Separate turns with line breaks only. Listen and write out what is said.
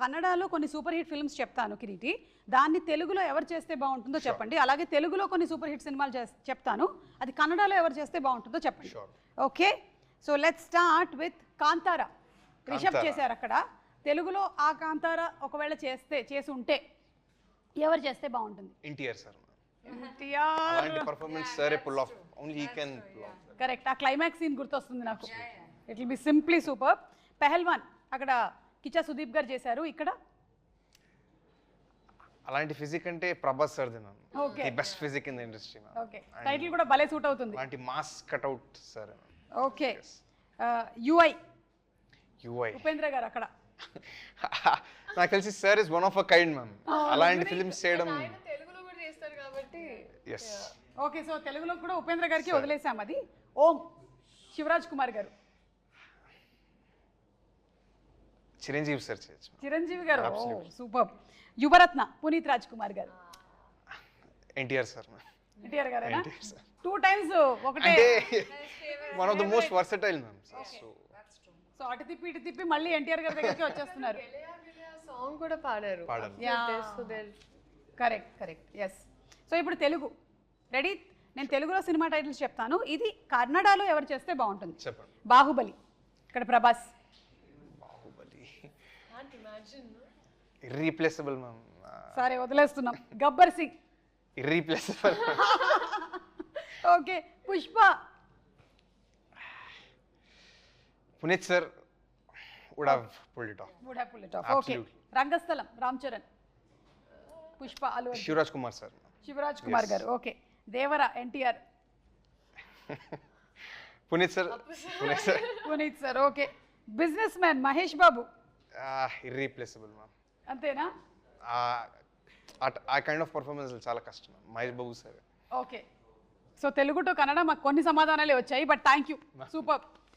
కన్నడలో కొన్ని super hit films చెప్తాను కిరీటి, దాన్ని తెలుగులో ఎవరు చేస్తే బాగుంటుందో చెప్పండి. అలాగే తెలుగులో కొన్ని సూపర్ హిట్ సినిమాలు చెప్తాను, అది కన్నడలో ఎవరు చేస్తే బాగుంటుందో చెప్పండి. Okay, so let's start with Kantara. Rishab చేశారు అక్కడ. తెలుగులో ఆ కాంతారా ఒకవేళ చేసి ఉంటే ఎవరు చేస్తే బాగుంటుంది?
ఎన్టీఆర్ సార్.
ఎన్టీఆర్
అలాంటి పర్ఫార్మెన్స్ సరే pull off, only he can pull off.
Correct, ఆ క్లైమాక్స్ సీన్ గుర్తొస్తుంది నాకు. It will be simply super. Pehlwaan అక్కడ కిచ్చా సుదీప్ గారు చేశారు, ఇక్కడ
అలాంటి ఫిజిక్ అంటే Prabhas sir the
Okay.
Best physique in the industry.
Okay, title కూడా భలే సూట్ అవుతుంది.
అలాంటి mass cutout sir.
Okay, UI
UI
Upendra గారు అక్కడ.
నాకు తెలిసి sir is one of a kind ma'am. అలాంటి ఫిల్మ్స్ చేయడం
తెలుగులో కూడా చేస్తారు కాబట్టి.
ఎస్.
ఓకే, సో తెలుగులో కూడా ఉపేంద్ర గారికి వదిలేసాం అది. ఓం శివరాజ్ కుమార్ గారు.
చిరంజీవి సార్ చేయొచ్చు.
చిరంజీవి గారు సూపర్. యువరత్న పునీత్ రాజ్ కుమార్ గారు.
ఎన్టీఆర్ సార్.
ఎన్టీఆర్ గారేనా?
ఎన్టీఆర్ సార్
2 times ఒకటే.
అంటే one of the most versatile ma'am.
So అటు తిప్పి ఇటు తిప్పి మళ్ళీ ఎన్టీఆర్ గారి దగ్గరికి వచ్చేస్తున్నారు.
సాంగ్ కూడా పాడారు.
Correct correct, yes. సో ఇప్పుడు తెలుగు రెడీ. నేను తెలుగులో సినిమా టైటిల్స్ చెప్తాను, ఇది కన్నడలో ఎవరు చేస్తే బాగుంటుంది
చెప్పండి.
బాహుబలి, ఇక్కడ Prabhas.
Baahubali
Can't imagine.
Irreplaceable ma'am.
సరే వదిలేస్తున్నాం. Gabbar Singh.
Irreplaceable.
Okay, Pushpa.
Puneeth sir would have pulled it off.
Would have pulled it off. Okay, Rangasthalam Ram Charan. Pushpa Allu Arjun.
Shivaraj Kumar sir.
Shivaraj Kumar garu. Okay, Devara NTR.
Puneeth sir. Puneeth sir.
Puneeth sir. Okay, businessman Mahesh Babu.
Irreplaceable ma'am.
అంతేనా?
ఆ కైండ్ ఆఫ్ పర్ఫార్మెన్స్ చాలా కష్టం Mahesh Babu sir.
Okay, so Telugu to Kannada మాకు కొన్ని సమాధానాలే వచ్చాయి, but thank you, super.